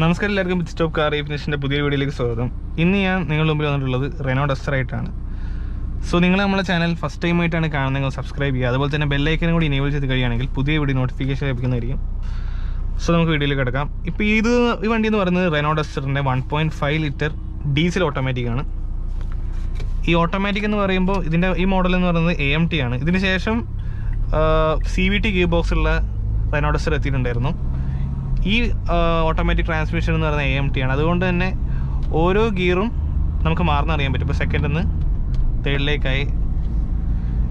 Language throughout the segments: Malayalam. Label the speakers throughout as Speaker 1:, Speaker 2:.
Speaker 1: നമസ്കാരം, എല്ലാവർക്കും പിറ്റ് സ്റ്റോപ്പ് കാർ റീഫിനിഷിൻ്റെ പുതിയ വീഡിയോയിലേക്ക് സ്വാഗതം. ഇന്ന് ഞാൻ നിങ്ങളുടെ മുമ്പിൽ വന്നിട്ടുള്ളത് റെനോ ഡസ്റ്റർ ആയിട്ടാണ്. സോ നിങ്ങൾ നമ്മുടെ ചാനൽ ഫസ്റ്റ് ടൈം ആയിട്ടാണ് കാണുന്നത്, സബ്സ്ക്രൈബ് ചെയ്യുക. അതുപോലെ തന്നെ ബെല്ലൈക്കനും കൂടി ഇനേബിൾ ചെയ്ത് കഴിയുകയാണെങ്കിൽ പുതിയ വീഡിയോ നോട്ടിഫിക്കേഷൻ ലഭിക്കുന്നതായിരിക്കും. സോ നമുക്ക് വീഡിയോയിലേക്ക് കിടക്കാം. ഇപ്പോൾ ഈ വണ്ടി എന്ന് പറയുന്നത് റെനോ ഡസ്റ്ററിൻ്റെ 1.5 ലിറ്റർ ഡീസൽ ഓട്ടോമാറ്റിക് ആണ്. ഈ ഓട്ടോമാറ്റിക് എന്ന് പറയുമ്പോൾ ഇതിൻ്റെ ഈ മോഡൽ എന്ന് പറയുന്നത് AMT ആണ്. ഇതിന് ശേഷം CVT ഗിയർ ബോക്സുള്ള റെനോ ഡസ്റ്റർ എത്തിയിട്ടുണ്ടായിരുന്നു. ഈ ഓട്ടോമാറ്റിക് ട്രാൻസ്മിഷൻ എന്ന് പറയുന്നത് AMT ആണ്. അതുകൊണ്ട് തന്നെ ഓരോ ഗിയറും നമുക്ക് മാറുന്നറിയാൻ പറ്റും. ഇപ്പോൾ സെക്കൻഡിൽ നിന്ന് തേർഡിലേക്കായി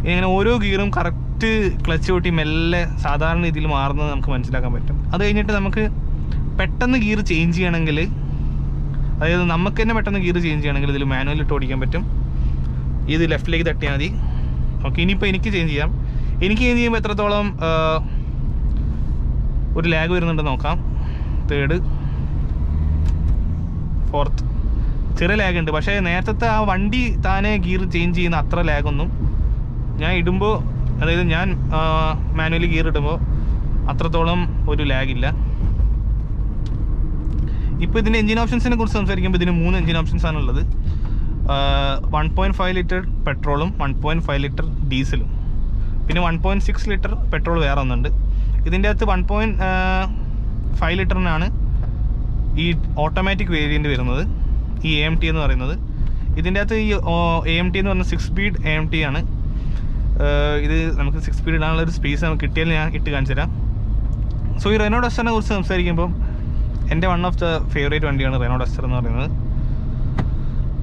Speaker 1: ഇങ്ങനെ ഓരോ ഗിയറും കറക്റ്റ് ക്ലച്ച് കൂട്ടി മെല്ലെ സാധാരണ രീതിയിൽ മാറുന്നത് നമുക്ക് മനസ്സിലാക്കാൻ പറ്റും. അത് കഴിഞ്ഞിട്ട് നമുക്ക് പെട്ടെന്ന് ഗിയർ ചേഞ്ച് ചെയ്യണമെങ്കിൽ, അതായത് നമുക്ക് തന്നെ പെട്ടെന്ന് ഗിയർ ചേഞ്ച് ചെയ്യണമെങ്കിൽ ഇതിൽ മാനുവൽ ഇട്ട് ഓടിക്കാൻ പറ്റും. ഇത് ലെഫ്റ്റിലേക്ക് തട്ടിയാൽ മതി. ഓക്കെ, ഇനിയിപ്പോൾ എനിക്ക് ചേഞ്ച് ചെയ്യാം. എനിക്ക് ചേഞ്ച് ചെയ്യുമ്പോൾ എത്രത്തോളം ഒരു ലാഗ് വരുന്നുണ്ട് നോക്കാം. തേർഡ്, ഫോർത്ത്, ചെറിയ ലാഗ് ഉണ്ട്. പക്ഷേ നേരത്തെ ആ വണ്ടി താനെ ഗിയർ ചേഞ്ച് ചെയ്യുന്ന അത്ര ലാഗൊന്നും ഞാൻ ഇടുമ്പോൾ, അതായത് ഞാൻ മാനുവലി ഗിയർ ഇടുമ്പോൾ അത്രത്തോളം ഒരു ലാഗില്ല. ഇപ്പോൾ ഇതിൻ്റെ എൻജിൻ ഓപ്ഷൻസിനെ കുറിച്ച് സംസാരിക്കുമ്പോൾ ഇതിന് 3 എൻജിൻ ഓപ്ഷൻസാണ് ഉള്ളത്. 1.5 ലിറ്റർ പെട്രോളും 1.5 ലിറ്റർ ഡീസലും, പിന്നെ 1.6 ലിറ്റർ പെട്രോൾ വേറെ ഒന്നുണ്ട്. ഇതിൻ്റെ അകത്ത് 1.5 ലിറ്ററിനാണ് ഈ ഓട്ടോമാറ്റിക് വേരിയൻ്റ് വരുന്നത്, ഈ AMT എന്ന് പറയുന്നത്. ഇതിൻ്റെ അകത്ത് ഈ AMT എന്ന് പറഞ്ഞാൽ 6 സ്പീഡ് AMT ആണ്. ഇത് നമുക്ക് 6 സ്പീഡ് ഇടാനുള്ള ഒരു സ്പേസ് നമുക്ക് കിട്ടിയാൽ ഞാൻ ഇട്ട് കാണിച്ചു തരാം. സോ ഈ റെനോ ഡസ്റ്ററിനെ കുറിച്ച് സംസാരിക്കുമ്പോൾ എൻ്റെ വൺ ഓഫ് ദ ഫേവറേറ്റ് വണ്ടിയാണ് റെനോ ഡസ്റ്റർ എന്ന് പറയുന്നത്.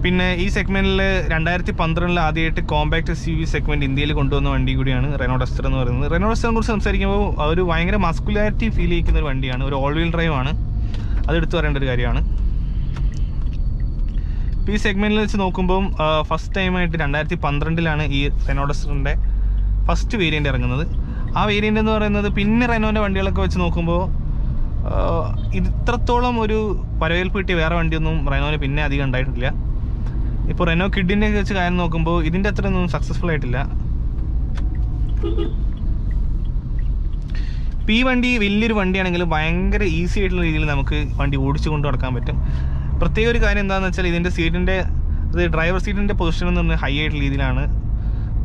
Speaker 1: പിന്നെ ഈ സെഗ്മെൻറ്റിൽ 2012 ആദ്യമായിട്ട് കോമ്പാക്ട് SUV സെഗ്മെൻറ്റ് ഇന്ത്യയിൽ കൊണ്ടുവന്ന വണ്ടി കൂടിയാണ് റെനോ ഡസ്റ്റർ എന്ന് പറയുന്നത്. റെനോ ഡസ്റ്ററിനെ കുറിച്ച് സംസാരിക്കുമ്പോൾ ഒരു ഭയങ്കര മസ്കുലാരിറ്റി ഫീൽ ചെയ്യിക്കുന്ന ഒരു വണ്ടിയാണ്. ഒരു ഓൾ വീൽ ഡ്രൈവ് ആണ്, അത് എടുത്തു പറയേണ്ട ഒരു കാര്യമാണ്. ഇപ്പോൾ ഈ സെഗ്മെൻറ്റിൽ വെച്ച് നോക്കുമ്പോൾ ഫസ്റ്റ് ടൈമായിട്ട് 2012 ഈ റെനോ ഡസ്റ്ററിൻ്റെ ഫസ്റ്റ് വേരിയൻ്റ് ഇറങ്ങുന്നത്. ആ വേരിയൻ്റ് എന്ന് പറയുന്നത് പിന്നെ റെനോൻ്റെ വണ്ടികളൊക്കെ വെച്ച് നോക്കുമ്പോൾ ഇത്രത്തോളം ഒരു വരവേൽപ്പ് കിട്ടിയ വേറെ വണ്ടിയൊന്നും റെനോന് പിന്നെ അധികം ഉണ്ടായിട്ടില്ല. ഇപ്പോൾ റെനോ കിഡിൻ്റെ വെച്ച് കാര്യം നോക്കുമ്പോൾ ഇതിൻ്റെ അത്രയൊന്നും സക്സസ്ഫുൾ ആയിട്ടില്ല. ഇപ്പോൾ ഈ വണ്ടി വലിയൊരു വണ്ടിയാണെങ്കിലും ഭയങ്കര ഈസി ആയിട്ടുള്ള രീതിയിൽ നമുക്ക് വണ്ടി ഓടിച്ചു കൊണ്ട് നടക്കാൻ പറ്റും. പ്രത്യേക ഒരു കാര്യം എന്താണെന്ന് വെച്ചാൽ ഇതിൻ്റെ സീറ്റിൻ്റെ, അത് ഡ്രൈവർ സീറ്റിൻ്റെ പൊസിഷൻ എന്ന് പറഞ്ഞാൽ ഹൈ ആയിട്ടുള്ള രീതിയിലാണ്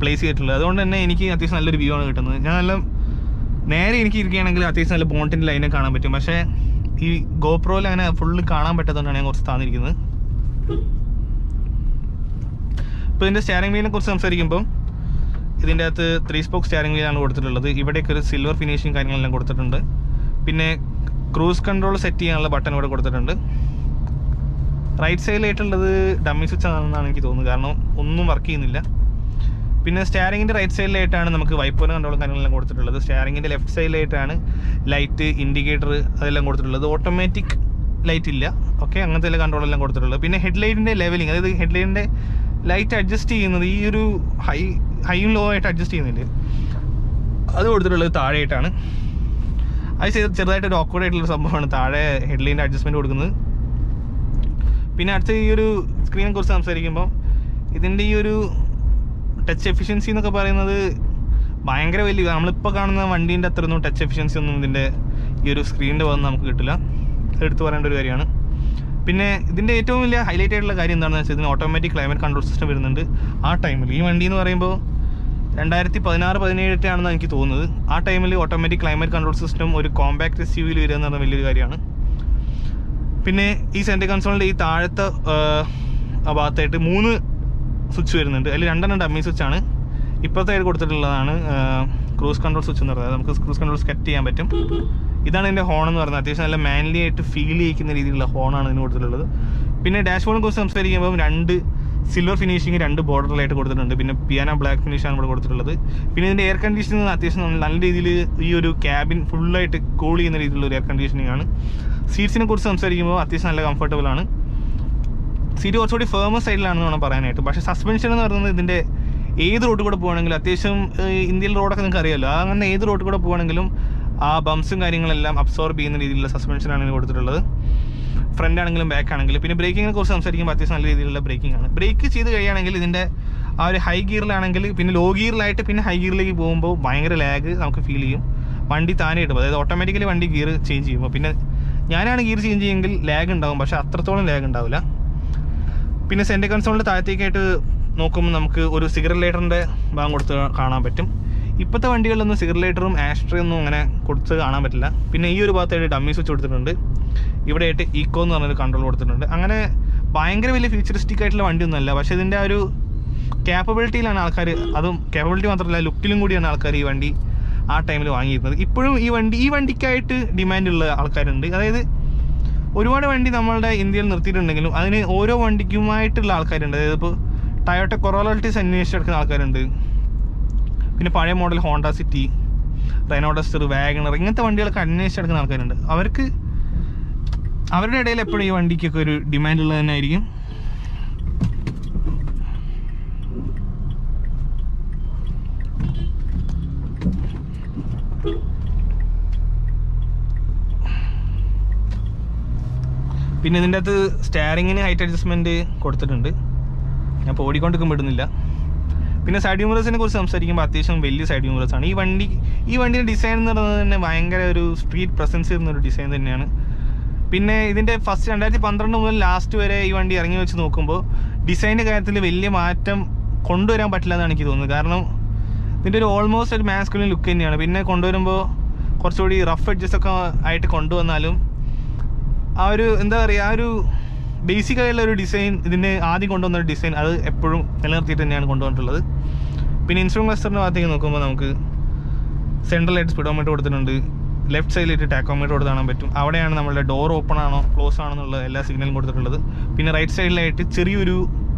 Speaker 1: പ്ലേസ് ചെയ്തിട്ടുള്ളത്. അതുകൊണ്ട് തന്നെ എനിക്ക് അത്യാവശ്യം നല്ലൊരു വ്യൂ ആണ് കിട്ടുന്നത്. ഞാൻ നല്ല നേരെ എനിക്ക് ഇരിക്കുകയാണെങ്കിൽ അത്യാവശ്യം നല്ല ബോണ്ടിൻ്റെ ലൈനെ കാണാൻ പറ്റും. പക്ഷേ ഈ ഗോപ്രോയിൽ അങ്ങനെ ഫുള്ള് കാണാൻ പറ്റാത്തതുകൊണ്ടാണ് ഞാൻ കുറച്ച് താന്നിരിക്കുന്നത്. ഇപ്പോൾ ഇതിൻ്റെ സ്റ്റിയറിംഗ് വീലിനെ കുറിച്ച് സംസാരിക്കുമ്പോൾ ഇതിൻ്റെ അകത്ത് 3 സ്പോക്ക് സ്റ്റിയറിംഗ് വീലാണ് കൊടുത്തിട്ടുള്ളത്. ഇവിടേക്ക് ഒരു സിൽവർ ഫിനിഷിങ് കാര്യങ്ങളെല്ലാം കൊടുത്തിട്ടുണ്ട്. പിന്നെ ക്രൂസ് കൺട്രോൾ സെറ്റ് ചെയ്യാനുള്ള ബട്ടൺ ഇവിടെ കൊടുത്തിട്ടുണ്ട്. റൈറ്റ് സൈഡിലായിട്ടുള്ളത് ഡമ്മി സ്വിച്ച് ആണെന്നാണ് എനിക്ക് തോന്നുന്നത്, കാരണം ഒന്നും വർക്ക് ചെയ്യുന്നില്ല. പിന്നെ സ്റ്റിയറിംഗിൻ്റെ റൈറ്റ് സൈഡിലായിട്ടാണ് നമുക്ക് വൈപ്പർ കൺട്രോളും കാര്യങ്ങളെല്ലാം കൊടുത്തിട്ടുള്ളത്. സ്റ്റിയറിംഗിൻ്റെ ലെഫ്റ്റ് സൈഡിലായിട്ടാണ് ലൈറ്റ്, ഇൻഡിക്കേറ്റർ അതെല്ലാം കൊടുത്തിട്ടുള്ളത്. ഓട്ടോമാറ്റിക് ലൈറ്റ് ഇല്ല. ഓക്കെ, അങ്ങനത്തെ എല്ലാ കൺട്രോളെല്ലാം കൊടുത്തിട്ടുള്ളത്. പിന്നെ ഹെഡ്ലൈറ്റിൻ്റെ ലെവലിംഗ്, അതായത് ഹെഡ്ലൈറ്റിൻ്റെ ലൈറ്റ് അഡ്ജസ്റ്റ് ചെയ്യുന്നത് ഈ ഒരു ഹൈയും ലോ ആയിട്ട് അഡ്ജസ്റ്റ് ചെയ്യുന്നില്ല, അത് കൊടുത്തിട്ടുള്ളത് താഴെയായിട്ടാണ്. അത് ചെറുതായിട്ടൊരു ഓക്വേർഡ് ആയിട്ടുള്ള സംഭവമാണ് താഴെ ഹെഡ്ലൈൻ്റെ അഡ്ജസ്റ്റ്മെൻറ്റ് കൊടുക്കുന്നത്. പിന്നെ അടുത്ത ഈ ഒരു സ്ക്രീനെ കുറിച്ച് സംസാരിക്കുമ്പോൾ ഇതിൻ്റെ ഈ ഒരു ടച്ച് എഫിഷ്യൻസി എന്നൊക്കെ പറയുന്നത് ഭയങ്കര വലിയ, നമ്മളിപ്പോൾ കാണുന്ന വണ്ടീൻ്റെ അത്രയൊന്നും ടച്ച് എഫിഷ്യൻസി ഒന്നും ഇതിൻ്റെ ഈ ഒരു സ്ക്രീനിൻ്റെ ഭാഗത്ത് നമുക്ക് കിട്ടില്ല. എടുത്തു പറയേണ്ട ഒരു കാര്യമാണ്. പിന്നെ ഇതിൻ്റെ ഏറ്റവും വലിയ ഹൈലൈറ്റ് ആയിട്ടുള്ള കാര്യം എന്താണെന്ന് വെച്ചാൽ ഇതിന് ഓട്ടോമാറ്റിക് ക്ലൈമറ്റ് കൺട്രോൾ സിസ്റ്റം വരുന്നുണ്ട്. ആ ടൈമിൽ ഈ വണ്ടി എന്ന് പറയുമ്പോൾ 2016-17 ആണെന്ന് എനിക്ക് തോന്നുന്നത്. ആ ടൈമിൽ ഓട്ടോമാറ്റിക് ക്ലൈമറ്റ് കൺട്രോൾ സിസ്റ്റം ഒരു കോമ്പാക്ട് SUVയിൽ വരിക എന്ന് പറഞ്ഞാൽ വലിയൊരു കാര്യമാണ്. പിന്നെ ഈ സെൻറ്റർ കൺസോളിൻ്റെ ഈ താഴത്തെ ഭാഗത്തായിട്ട് 3 സ്വിച്ച് വരുന്നുണ്ട്. അതിൽ 2 ഡമ്മി സ്വിച്ചാണ്. ഇപ്പോഴത്തെ കൊടുത്തിട്ടുള്ളതാണ് ക്രൂസ് കൺട്രോൾ സ്വിച്ച് എന്ന് പറയുന്നത്. നമുക്ക് ക്രൂസ് കൺട്രോൾ സെറ്റ് ചെയ്യാൻ പറ്റും. ഇതാണ് ഇതിൻ്റെ ഹോൺ എന്ന് പറയുന്നത്. അത്യാവശ്യം നല്ല മാൻലി ആയിട്ട് ഫീൽ ചെയ്യിക്കുന്ന രീതിയിലുള്ള ഹോണാണ് ഇതിന് കൊടുത്തിട്ടുള്ളത്. പിന്നെ ഡാഷ്ബോർഡിനെ കുറിച്ച് സംസാരിക്കുമ്പോൾ 2 സിൽവർ ഫിനിഷിങ് 2 ബോർഡറിലായിട്ട് കൊടുത്തിട്ടുണ്ട്. പിന്നെ പിയാനോ ബ്ലാക്ക് ഫിനിഷാണ് ഇവിടെ കൊടുത്തിട്ടുള്ളത്. പിന്നെ ഇതിൻ്റെ എയർ കണ്ടീഷനിങ് അത്യാവശ്യം നല്ല രീതിയിൽ ഈ ഒരു ക്യാബിൻ ഫുള്ളായിട്ട് കൂൾ ചെയ്യുന്ന രീതിയിലുള്ള ഒരു എയർ കണ്ടീഷനിങ് ആണ്. സീറ്റ്സിനെ കുറിച്ച് സംസാരിക്കുമ്പോൾ അത്യാവശ്യം നല്ല കംഫർട്ടബിൾ ആണ്. സീറ്റ് കുറച്ചുകൂടി ഫേമർ സൈഡിലാണെന്ന് വേണം പറയാനായിട്ട്. പക്ഷേ സസ്പെൻഷൻ എന്ന് പറയുന്നത് ഇതിൻ്റെ ഏത് റോഡിൽ കൂടെ പോകുകയാണെങ്കിലും, അത്യാവശ്യം ഇന്ത്യയിൽ റോഡൊക്കെ നിങ്ങൾക്ക് അറിയാമല്ലോ, അങ്ങനെ ഏത് റോഡിൽ കൂടെ പോകുകയാണെങ്കിലും ആ ബംസും കാര്യങ്ങളെല്ലാം അബ്സോർബ് ചെയ്യുന്ന രീതിയിലുള്ള സസ്പെൻഷനാണ് ഇതിന് കൊടുത്തിട്ടുള്ളത്. ഫ്രണ്ട് ആണെങ്കിലും ബാക്ക് ആണെങ്കിലും. പിന്നെ ബ്രേക്കിങ്ങിനെ കുറിച്ച് സംസാരിക്കുമ്പോൾ അത്യാവശ്യം നല്ല രീതിയിലുള്ള ബ്രേക്കിംഗ് ആണ്. ബ്രേക്ക് ചെയ്ത് കഴിയുകയാണെങ്കിൽ ഇതിൻ്റെ ആ ഒരു ഹൈ ഗിയറിലാണെങ്കിൽ, പിന്നെ ലോ ഗിയറിലായിട്ട് പിന്നെ ഹൈ ഗിയറിലേക്ക് പോകുമ്പോൾ ഭയങ്കര ലാഗ് നമുക്ക് ഫീൽ ചെയ്യും. വണ്ടി താനെ ഇടുമ്പോൾ, അതായത് ഓട്ടോമാറ്റിക്കലി വണ്ടി ഗിയർ ചേഞ്ച് ചെയ്യുമ്പോൾ. പിന്നെ ഞാനാണ് ഗിയർ ചേഞ്ച് ചെയ്യുമെങ്കിൽ ലാഗ് ഉണ്ടാവും, പക്ഷേ അത്രത്തോളം ലാഗ് ഉണ്ടാവില്ല. പിന്നെ സെൻറ്റർ കൺസോളിൻ്റെ താഴത്തേക്കായിട്ട് നോക്കുമ്പോൾ നമുക്ക് ഒരു സിഗരറ്റ് ലൈറ്ററിൻ്റെ ഭാഗം കൊടുത്ത് കാണാൻ പറ്റും. ഇപ്പോഴത്തെ വണ്ടികളിലൊന്നും സിഗരറ്റ് ലൈറ്ററും ആസ്ട്രേ ഒന്നും അങ്ങനെ കൊടുത്ത് കാണാൻ പറ്റില്ല. പിന്നെ ഈ ഒരു ഭാഗത്തായിട്ട് ഡമ്മി സ്വിച്ച് കൊടുത്തിട്ടുണ്ട്. ഇവിടെയായിട്ട് ഈക്കോ എന്ന് പറഞ്ഞൊരു കൺട്രോൾ കൊടുത്തിട്ടുണ്ട്. അങ്ങനെ ഭയങ്കര വലിയ ഫ്യൂച്ചറിസ്റ്റിക് ആയിട്ടുള്ള വണ്ടിയൊന്നുമല്ല, പക്ഷേ ഇതിൻ്റെ ആ ഒരു ക്യാപ്പബിലിറ്റിയിലാണ് ആൾക്കാർ, അതും ക്യാപ്പബിലിറ്റി മാത്രമല്ല ലുക്കിലും കൂടിയാണ് ആൾക്കാർ ഈ വണ്ടി ആ ടൈമിൽ വാങ്ങിയിരുന്നത്. ഇപ്പോഴും ഈ വണ്ടിക്കായിട്ട് ഡിമാൻഡുള്ള ആൾക്കാരുണ്ട്. അതായത് ഒരുപാട് വണ്ടി നമ്മളുടെ ഇന്ത്യയിൽ നിർത്തിയിട്ടുണ്ടെങ്കിലും അതിന് ഓരോ വണ്ടിക്കുമായിട്ടുള്ള ആൾക്കാരുണ്ട്. അതായത് ഇപ്പോൾ ടയോട്ട കൊറോളറ്റിസ് അന്വേഷിച്ചെടുക്കുന്ന ആൾക്കാരുണ്ട്. പിന്നെ പഴയ model Honda City, Renault Duster, WagonR ഇങ്ങനത്തെ വണ്ടികളൊക്കെ അന്വേഷിച്ചെടുക്കുന്ന ആൾക്കാരുണ്ട്. അവരുടെ ഇടയിൽ എപ്പോഴും ഈ വണ്ടിക്കൊക്കെ ഒരു ഡിമാൻഡ് ഉള്ളത് തന്നെ ആയിരിക്കും. പിന്നെ ഇതിൻ്റെ അകത്ത് സ്റ്റാരിങ്ങിന് ഹൈറ്റ് അഡ്ജസ്റ്റ്മെൻറ്റ് കൊടുത്തിട്ടുണ്ട്. ഞാൻ ഇപ്പോൾ ഓടിക്കൊണ്ടിരിക്കുമ്പോൾ ഇടുന്നില്ല. പിന്നെ സൈഡ് മ്യൂറേഴ്സിനെ കുറിച്ച് സംസാരിക്കുമ്പോൾ അത്യാവശ്യം വലിയ സൈഡ് മ്യൂറേഴ്സാണ്. ഈ വണ്ടിയുടെ ഡിസൈൻ എന്ന് പറയുന്നത് തന്നെ ഭയങ്കര ഒരു സ്ട്രീറ്റ് പ്രസൻസ് ചെയ്യുന്നൊരു ഡിസൈൻ തന്നെയാണ്. പിന്നെ ഇതിൻ്റെ ഫസ്റ്റ് 2012 മുതൽ ലാസ്റ്റ് വരെ ഈ വണ്ടി ഇറങ്ങി വെച്ച് നോക്കുമ്പോൾ ഡിസൈൻ്റെ കാര്യത്തിൽ വലിയ മാറ്റം കൊണ്ടുവരാൻ പറ്റില്ല എന്നാണ് എനിക്ക് തോന്നുന്നത്. കാരണം ഇതിൻ്റെ ഒരു ഓൾമോസ്റ്റ് ഒരു മാസ്കുലിൻ ലുക്ക് തന്നെയാണ്. പിന്നെ കൊണ്ടുവരുമ്പോൾ കുറച്ചുകൂടി റഫ് എഡ്ജസ് ഒക്കെ ആയിട്ട് കൊണ്ടുവന്നാലും ആ ഒരു എന്താ പറയുക, ആ ഒരു ബേസിക് ആയിട്ടുള്ള ഒരു ഡിസൈൻ, ഇതിൻ്റെ ആദ്യം കൊണ്ടുവന്നൊരു ഡിസൈൻ അത് എപ്പോഴും നിലനിർത്തിയിട്ട് തന്നെയാണ് കൊണ്ടുവന്നിട്ടുള്ളത്. പിന്നെ ഇൻസ്ട്രുമെന്റ് ക്ലസ്റ്ററിൻ്റെ ഭാഗത്തേക്ക് നോക്കുമ്പോൾ നമുക്ക് സെൻട്രൽ ആയിട്ട് സ്പീഡോമീറ്റർ കൊടുത്തിട്ടുണ്ട്. ലെഫ്റ്റ് സൈഡിലായിട്ട് ടാക്കോമീറ്റർ കൊടുത്ത് കാണാൻ പറ്റും. അവിടെയാണ് നമ്മളുടെ ഡോർ ഓപ്പൺ ആണോ ക്ലോസ് ആണോ എന്നുള്ള എല്ലാ സിഗ്നലും കൊടുത്തിട്ടുള്ളത്. പിന്നെ റൈറ്റ് സൈഡിലായിട്ട് ചെറിയൊരു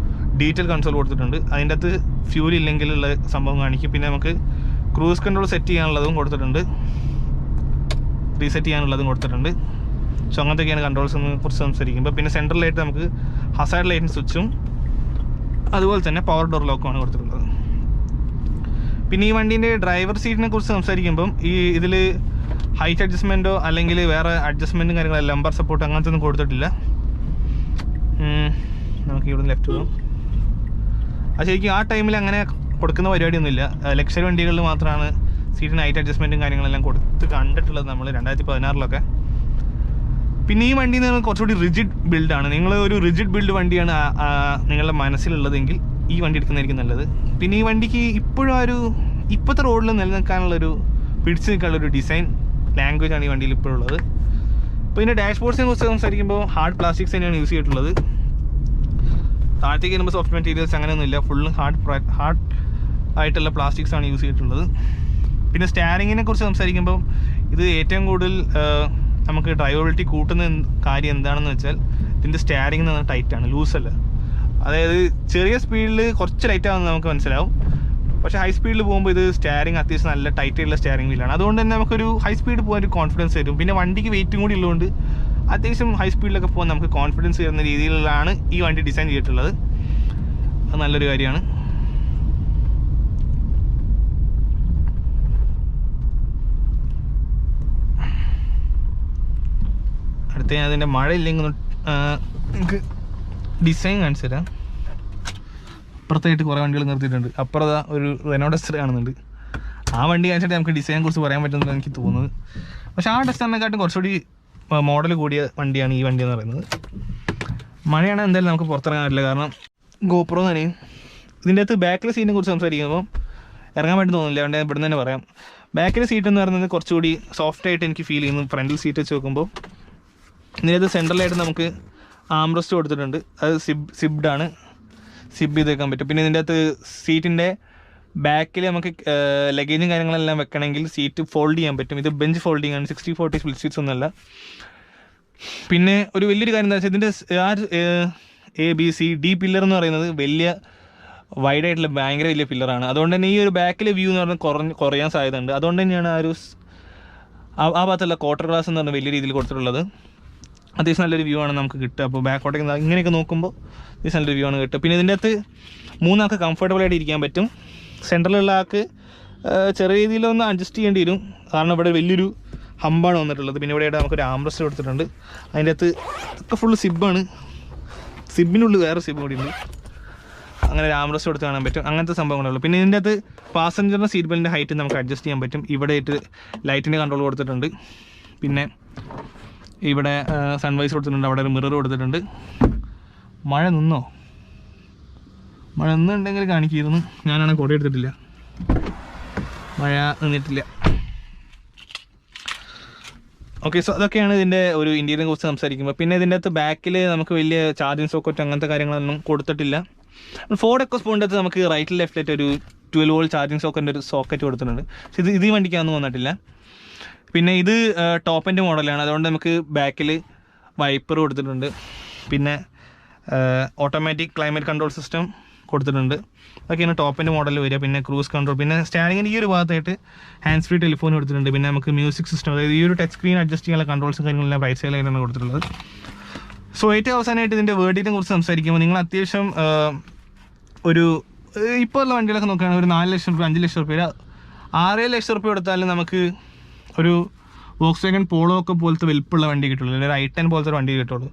Speaker 1: ഡീറ്റെയിൽ കൺസോൾ കൊടുത്തിട്ടുണ്ട്. അതിൻ്റെ അകത്ത് ഫ്യൂൽ ഇല്ലെങ്കിലുള്ള സംഭവം കാണിക്കും. പിന്നെ നമുക്ക് ക്രൂസ് കൺട്രോൾ സെറ്റ് ചെയ്യാനുള്ളതും കൊടുത്തിട്ടുണ്ട്, റീസെറ്റ് ചെയ്യാനുള്ളതും കൊടുത്തിട്ടുണ്ട്. സോ അങ്ങനത്തെയൊക്കെയാണ് കൺട്രോൾസിനെ കുറിച്ച് സംസാരിക്കുമ്പോൾ. പിന്നെ സെൻട്രലായിട്ട് നമുക്ക് ഹസാർഡ് ലൈറ്റിന് സ്വിച്ചും അതുപോലെ തന്നെ പവർ ഡോർ ലോക്കുമാണ് കൊടുത്തിട്ടുള്ളത്. പിന്നെ ഈ വണ്ടീൻ്റെ ഡ്രൈവർ സീറ്റിനെ കുറിച്ച് സംസാരിക്കുമ്പം ഇതിൽ ഹൈറ്റ് അഡ്ജസ്റ്റ്മെൻറ്റോ അല്ലെങ്കിൽ വേറെ അഡ്ജസ്റ്റ്മെൻറ്റും കാര്യങ്ങളോ ലംബർ സപ്പോർട്ട് അങ്ങനത്തെ ഒന്നും കൊടുത്തിട്ടില്ല. നമുക്ക് ഇവിടെ ലെഫ്റ്റ് പോകും. അത് ശരിക്കും ആ ടൈമിൽ അങ്ങനെ കൊടുക്കുന്ന പരിപാടിയൊന്നുമില്ല. ലക്ഷറി വണ്ടികളിൽ മാത്രമാണ് സീറ്റിന് ഹൈറ്റ് അഡ്ജസ്റ്റ്മെൻറ്റും കാര്യങ്ങളെല്ലാം കൊടുത്ത് കണ്ടിട്ടുള്ളത് നമ്മൾ 2016 പിന്നെ ഈ വണ്ടി എന്ന് പറഞ്ഞാൽ കുറച്ചുകൂടി റിജിഡ് ബിൽഡാണ്. നിങ്ങൾ ഒരു റിജിഡ് ബിൽഡ് വണ്ടിയാണ് നിങ്ങളുടെ മനസ്സിലുള്ളതെങ്കിൽ ഈ വണ്ടി എടുക്കുന്നതായിരിക്കും നല്ലത്. പിന്നെ ഈ വണ്ടിക്ക് ഇപ്പോഴും ഇപ്പോഴത്തെ റോഡിൽ നിലനിൽക്കാനുള്ളൊരു പിടിച്ചു നിൽക്കാനുള്ളൊരു ഡിസൈൻ ലാംഗ്വേജ് ആണ് ഈ വണ്ടിയിൽ ഇപ്പോഴുള്ളത്. ഇപ്പോൾ ഇതിൻ്റെ ഡാഷ്ബോർഡ്സിനെ കുറിച്ച് സംസാരിക്കുമ്പോൾ ഹാർഡ് പ്ലാസ്റ്റിക്സ് തന്നെയാണ് യൂസ് ചെയ്തിട്ടുള്ളത്. താഴത്തേക്ക് വരുമ്പോൾ സോഫ്റ്റ് മെറ്റീരിയൽസ് അങ്ങനെയൊന്നുമില്ല, ഫുള്ള് ഹാർഡ് ആയിട്ടുള്ള പ്ലാസ്റ്റിക്സ് ആണ് യൂസ് ചെയ്തിട്ടുള്ളത്. പിന്നെ സ്റ്റാരിങ്ങിനെ കുറിച്ച് സംസാരിക്കുമ്പോൾ ഇത് ഏറ്റവും കൂടുതൽ നമുക്ക് ഡ്രൈവബിലിറ്റി കൂട്ടുന്ന കാര്യം എന്താണെന്ന് വെച്ചാൽ ഇതിൻ്റെ സ്റ്റാരിങ് എന്ന് പറഞ്ഞാൽ ടൈറ്റാണ്, ലൂസല്ല. അതായത് ചെറിയ സ്പീഡിൽ കുറച്ച് ലൈറ്റ് ആവുന്നത് നമുക്ക് മനസ്സിലാവും, പക്ഷേ ഹൈ സ്പീഡിൽ പോകുമ്പോൾ ഇത് സ്റ്റാരിങ് അത്യാവശ്യം നല്ല ടൈറ്റ് ആയിട്ടുള്ള സ്റ്റാരിങ് വീലാണ്. അതുകൊണ്ട് തന്നെ നമുക്കൊരു ഹൈ സ്പീഡ് പോകാൻ ഒരു കോൺഫിഡൻസ് തരും. പിന്നെ വണ്ടിക്ക് വെയിറ്റും കൂടി ഉള്ളതുകൊണ്ട് അത്യാവശ്യം ഹൈ സ്പീഡിലൊക്കെ പോകാൻ നമുക്ക് കോൺഫിഡൻസ് തരുന്ന രീതിയിലാണ് ഈ വണ്ടി ഡിസൈൻ ചെയ്തിട്ടുള്ളത്. അത് നല്ലൊരു കാര്യമാണ്. അടുത്ത ഞാൻ അതിൻ്റെ മഴ ഇല്ലെങ്കിൽ നമുക്ക് ഡിസൈൻ കാണിച്ചു തരാം. അപ്പുറത്തായിട്ട് കുറേ വണ്ടികൾ നിർത്തിയിട്ടുണ്ട്. അപ്പുറത്താ ഒരു റെനോ ഡസ്റ്റർ കാണുന്നുണ്ട്. ആ വണ്ടി കാണിച്ചിട്ട് നമുക്ക് ഡിസൈനെ കുറിച്ച് പറയാൻ പറ്റുമെന്ന് എനിക്ക് തോന്നുന്നത്. പക്ഷേ ആ ഡസ്റ്ററിനെക്കാട്ടും കുറച്ചുകൂടി മോഡൽ കൂടിയ വണ്ടിയാണ് ഈ വണ്ടി എന്ന് പറയുന്നത്. മഴയാണ് എന്തായാലും നമുക്ക് പുറത്തിറങ്ങാൻ പറ്റില്ല, കാരണം ഗോപ്രോ തന്നെയും. ഇതിൻ്റെ അകത്ത് ബാക്കിലെ സീറ്റിനെ കുറിച്ച് സംസാരിക്കുമ്പോൾ ഇറങ്ങാൻ വേണ്ടി തോന്നുന്നില്ല, അതുകൊണ്ട് ഇവിടെ നിന്ന് തന്നെ പറയാം. ബാക്കിലെ സീറ്റ് എന്ന് പറയുന്നത് കുറച്ചുകൂടി സോഫ്റ്റ് ആയിട്ട് എനിക്ക് ഫീൽ ചെയ്യുന്നു ഫ്രണ്ടിൽ സീറ്റ് വെച്ച് നോക്കുമ്പോൾ. ഇതിനകത്ത് സെൻട്രലായിട്ട് നമുക്ക് ആംറസ്റ്റ് കൊടുത്തിട്ടുണ്ട്. അത് സിബ്ഡാണ്, സിബ് ചെയ്തേക്കാൻ പറ്റും. പിന്നെ ഇതിൻ്റെ അകത്ത് സീറ്റിൻ്റെ ബാക്കിൽ നമുക്ക് ലഗേജും കാര്യങ്ങളെല്ലാം വെക്കണമെങ്കിൽ സീറ്റ് ഫോൾഡ് ചെയ്യാൻ പറ്റും. ഇത് ബെഞ്ച് ഫോൾഡിങ് ആണ്, 60-40 സ്പ്ലിറ്റ് സീറ്റ്സ് ഒന്നുമല്ല. പിന്നെ ഒരു വലിയൊരു കാര്യം എന്താ വെച്ചാൽ ഇതിൻ്റെ ABCD പില്ലർ എന്ന് പറയുന്നത് വലിയ വൈഡായിട്ടുള്ള ഭയങ്കര വലിയ പില്ലറാണ്. അതുകൊണ്ട് തന്നെ ഈ ഒരു ബാക്കിലെ വ്യൂ എന്ന് പറഞ്ഞാൽ കുറയാൻ സാധ്യതയുണ്ട്. അതുകൊണ്ട് തന്നെയാണ് ആ ഭാഗത്തുള്ള ക്വാർട്ടർ ഗ്ലാസ് എന്ന് പറഞ്ഞാൽ വലിയ രീതിയിൽ കൊടുത്തിട്ടുള്ളത്. അത്യാവശ്യം നല്ലൊരു വ്യൂ ആണ് നമുക്ക് കിട്ടുക. അപ്പോൾ ബാക്കോട്ടേക്ക് ഇങ്ങനെയൊക്കെ നോക്കുമ്പോൾ അത്യാവശ്യം നല്ലൊരു വ്യൂ ആണ് കിട്ടുക. പിന്നെ ഇതിൻ്റെ അകത്ത് മൂന്നാൾക്ക് കംഫർട്ടബിളായിട്ട് ഇരിക്കാൻ പറ്റും. സെൻട്രലുള്ള ആൾക്ക് ചെറിയ രീതിയിലൊന്ന് അഡ്ജസ്റ്റ് ചെയ്യേണ്ടി വരും, കാരണം ഇവിടെ വലിയൊരു ഹമ്പാണ് വന്നിട്ടുള്ളത്. പിന്നെ ഇവിടെ നമുക്കൊരു ആംറസ്റ്റ് കൊടുത്തിട്ടുണ്ട്. അതിൻ്റെ അകത്ത് ഒക്കെ ഫുള്ള് സിബ്ബാണ്, സിബിനുള്ളിൽ വേറെ സിബ് കൂടി ഉണ്ട്. അങ്ങനെ ഒരു ആംറസ്റ്റ് കൊടുത്ത് കാണാൻ പറ്റും. അങ്ങനത്തെ സംഭവങ്ങളുള്ളൂ. പിന്നെ ഇതിൻ്റെ അകത്ത് പാസഞ്ചറിൻ്റെ സീറ്റ് ബെൽറ്റിൻ്റെ ഹൈറ്റ് നമുക്ക് അഡ്ജസ്റ്റ് ചെയ്യാൻ പറ്റും. ഇവിടെ ആയിട്ട് ലൈറ്റിൻ്റെ കൺട്രോൾ കൊടുത്തിട്ടുണ്ട്. പിന്നെ ഇവിടെ സൺവൈസ് കൊടുത്തിട്ടുണ്ട്, അവിടെ ഒരു മിറർ കൊടുത്തിട്ടുണ്ട്. മഴ നിന്നോ? മഴ നിന്നുണ്ടെങ്കിൽ കാണിക്കിയിരുന്നു, ഞാനാണ് കൊട എടുത്തിട്ടില്ല, മഴ നിന്നിട്ടില്ല. ഓക്കെ, സോ അതൊക്കെയാണ് ഇതിൻ്റെ ഒരു ഇന്റീരിയറിനെ കുറിച്ച് സംസാരിക്കുമ്പോൾ. പിന്നെ ഇതിൻ്റെ അകത്ത് ബാക്കിൽ നമുക്ക് വലിയ ചാർജിങ് സോക്കറ്റ് അങ്ങനത്തെ കാര്യങ്ങളൊന്നും കൊടുത്തിട്ടില്ല. ഫോർഡ് എക്കോസ്പോണിൻ്റെ അകത്ത് നമുക്ക് റൈറ്റ് ലെഫ്റ്റിലായിട്ട് ഒരു 12 വോൾട്ട് ചാർജിങ് സോക്കറ്റിൻ്റെ ഒരു സോക്കറ്റ് കൊടുത്തിട്ടുണ്ട്. പക്ഷേ ഇത് ഈ വണ്ടിക്കൊന്നും വന്നിട്ടില്ല. പിന്നെ ഇത് ടോപ്പ് എൻഡ് മോഡലാണ്, അതുകൊണ്ട് നമുക്ക് ബാക്കിൽ വൈപ്പർ കൊടുത്തിട്ടുണ്ട്. പിന്നെ ഓട്ടോമാറ്റിക് ക്ലൈമറ്റ് കൺട്രോൾ സിസ്റ്റം കൊടുത്തിട്ടുണ്ട്. അതൊക്കെയാണ് ടോപ്പ് എൻഡ് മോഡലിൽ വരിക. പിന്നെ ക്രൂസ് കൺട്രോൾ, പിന്നെ സ്റ്റാരിങ്ങിൻ്റെ ഈ ഒരു ഭാഗത്തായിട്ട് ഹാൻഡ് ഫ്രീ ടെലിഫോൺ കൊടുത്തിട്ടുണ്ട്. പിന്നെ നമുക്ക് മ്യൂസിക് സിസ്റ്റം, അതായത് ഈ ഒരു ടച്ച് സ്ക്രീൻ അഡ്ജസ്റ്റ് ചെയ്യാനുള്ള കൺട്രോൾസും കാര്യങ്ങളെല്ലാം റൈറ്റ് സൈഡിലായിട്ടാണ് കൊടുത്തിട്ടുള്ളത്. സോ ഏറ്റവും അവസാനമായിട്ട് ഇതിൻ്റെ വേർഡിനെ കുറിച്ച് സംസാരിക്കുമ്പോൾ, നിങ്ങൾ അത്യാവശ്യം ഒരു ഇപ്പോൾ ഉള്ള വണ്ടികളൊക്കെ നോക്കുകയാണെങ്കിൽ ഒരു 4 ലക്ഷം രൂപ 5 ലക്ഷം രൂപ 6-7 ലക്ഷം രൂപ കൊടുത്താലും നമുക്ക് ഒരു വോക്സ്വാഗൺ പോളോ ഒക്കെ പോലത്തെ വലിപ്പമുള്ള വണ്ടി കിട്ടുള്ളൂ, അല്ലെങ്കിൽ ഒരു i10 പോലത്തെ ഒരു വണ്ടി കിട്ടുള്ളൂ.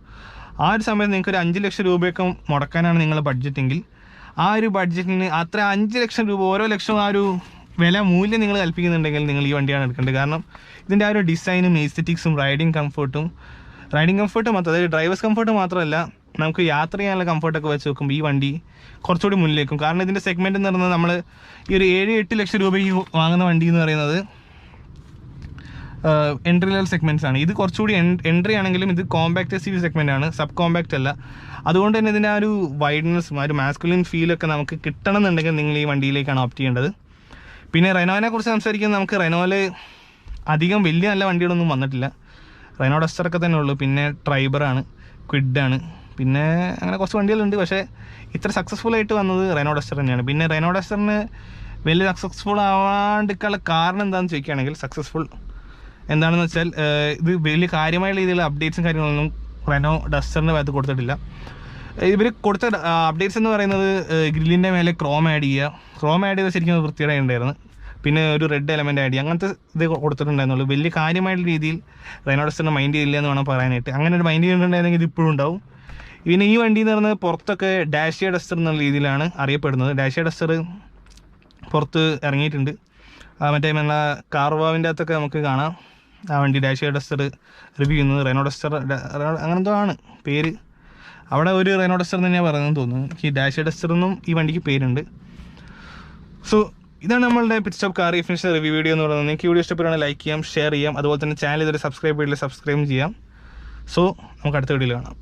Speaker 1: ആ ഒരു സമയത്ത് നിങ്ങൾക്ക് ഒരു 5 ലക്ഷം രൂപയൊക്കെ മുടക്കാനാണ് നിങ്ങളുടെ ബഡ്ജറ്റെങ്കിൽ, ആ ഒരു ബഡ്ജറ്റിന് അത്ര 5 ലക്ഷം രൂപ ഓരോ ലക്ഷവും ആ ഒരു വില മൂല്യം നിങ്ങൾ കൽപ്പിക്കുന്നുണ്ടെങ്കിൽ നിങ്ങൾ ഈ വണ്ടിയാണ് എടുക്കേണ്ടത്. കാരണം ഇതിൻ്റെ ആ ഒരു ഡിസൈനും എസ്തെറ്റിക്സും റൈഡിങ് കംഫർട്ടും മാത്രം, അതായത് ഡ്രൈവേഴ്സ് കംഫർട്ട് മാത്രമല്ല, നമുക്ക് യാത്ര ചെയ്യാനുള്ള കംഫർട്ടൊക്കെ വെച്ച് നോക്കുമ്പോൾ ഈ വണ്ടി കുറച്ചുകൂടി മുന്നിലേക്കും. കാരണം ഇതിൻ്റെ സെഗ്മെൻറ്റ് എന്ന് പറയുന്നത് നമ്മൾ ഈ ഒരു 7-8 ലക്ഷം രൂപയ്ക്ക് വാങ്ങുന്ന വണ്ടി എന്ന് പറയുന്നത് എൻട്രി ലെവൽ സെഗ്മെൻറ്റ്സ് ആണ്. ഇത് കുറച്ചുകൂടി എൻട്രി ആണെങ്കിലും ഇത് കോമ്പാക്ട് SUV സെഗ്മെൻ്റ് ആണ്, സബ് കോമ്പാക്റ്റ് അല്ല. അതുകൊണ്ട് തന്നെ ഇതിൻ്റെ ആ ഒരു വൈഡ്നെസ്സും ആ ഒരു മാസ്കുലിൻ ഫീലൊക്കെ നമുക്ക് കിട്ടണം എന്നുണ്ടെങ്കിൽ നിങ്ങൾ ഈ വണ്ടിയിലേക്കാണ് ഓപ്റ്റ് ചെയ്യേണ്ടത്. പിന്നെ റെനോനെ കുറിച്ച് സംസാരിക്കുന്നത്, നമുക്ക് റെനോയിൽ അധികം വലിയ നല്ല വണ്ടികളൊന്നും വന്നിട്ടില്ല. റെനോ ഡസ്റ്ററൊക്കെ തന്നെ ഉള്ളൂ. പിന്നെ ട്രൈബറാണ്, ക്വിഡാണ്, പിന്നെ അങ്ങനെ കുറച്ച് വണ്ടികളുണ്ട്. പക്ഷേ ഇത്ര സക്സസ്ഫുൾ ആയിട്ട് വന്നത് റെനോ ഡസ്റ്റർ തന്നെയാണ്. പിന്നെ റെനോ ഡസ്റ്ററിന് വലിയ സക്സസ്ഫുൾ ആവാണ്ടിരിക്കാനുള്ള കാരണം എന്താണെന്ന് ചോദിക്കുകയാണെങ്കിൽ, സക്സസ്ഫുൾ എന്താണെന്ന് വെച്ചാൽ ഇത് വലിയ കാര്യമായ രീതിയിലുള്ള അപ്ഡേറ്റ്സും കാര്യങ്ങളൊന്നും റെനോ ഡസ്റ്ററിൻ്റെ ഭാഗത്ത് കൊടുത്തിട്ടില്ല. ഇവർ കൊടുത്ത അപ്ഡേറ്റ്സ് എന്ന് പറയുന്നത് ഗ്രില്ലിൻ്റെ മേലെ ക്രോം ആഡ് ചെയ്ത് ശരിക്കും വൃത്തിയുടെ ഉണ്ടായിരുന്നു. പിന്നെ ഒരു റെഡ് എലമെൻ്റ് ആഡ് ചെയ്യുക, അങ്ങനത്തെ ഇത് കൊടുത്തിട്ടുണ്ടായിരുന്നുള്ളൂ. വലിയ കാര്യമായിട്ടുള്ള രീതിയിൽ റെനോ ഡസ്റ്ററിന് മൈൻഡ് ചെയ്യില്ല എന്ന് വേണം പറയാനായിട്ട്. അങ്ങനെ ഒരു മൈൻഡ് ചെയ്തിട്ടുണ്ടായിരുന്നെങ്കിൽ ഇത് ഇപ്പോഴും ഉണ്ടാവും. പിന്നെ ഈ വണ്ടി എന്ന് പറയുന്നത് പുറത്തൊക്കെ ഡാഷിയ ഡസ്റ്റർ എന്നുള്ള രീതിയിലാണ് അറിയപ്പെടുന്നത്. ഡാഷിയ ഡസ്റ്റർ പുറത്ത് ഇറങ്ങിയിട്ടുണ്ട്, മറ്റേ നമ്മളെ കാർവാവിൻ്റെ അകത്തൊക്കെ നമുക്ക് കാണാം ആ വണ്ടി ഡാഷിയ ഡസ്റ്റർ റിവ്യൂ ചെയ്യുന്നത്. റെനോ ഡസ്റ്റർ അങ്ങനെന്തോ ആണ് പേര്, അവിടെ ഒരു റെനോ ഡസ്റ്റർ തന്നെയാണ് പറയുന്നതെന്ന് തോന്നുന്നു. ഈ ഡാഷിയ ഡസ്റ്റർ എന്നും ഈ വണ്ടിക്ക് പേരുണ്ട്. സോ ഇതാണ് നമ്മളുടെ pit stop car refinish review video എന്ന് പറയുന്നത്. നിങ്ങൾക്ക് വീഡിയോ ഇഷ്ടപ്പെടുകയാണെങ്കിൽ ലൈക്ക് ചെയ്യാം, ഷെയർ ചെയ്യാം, അതുപോലെ തന്നെ ചാനൽ ഇതുവരെ സബ്സ്ക്രൈബ് ചെയ്യാം. സോ നമുക്ക് അടുത്ത വീഡിയോയിൽ കാണാം.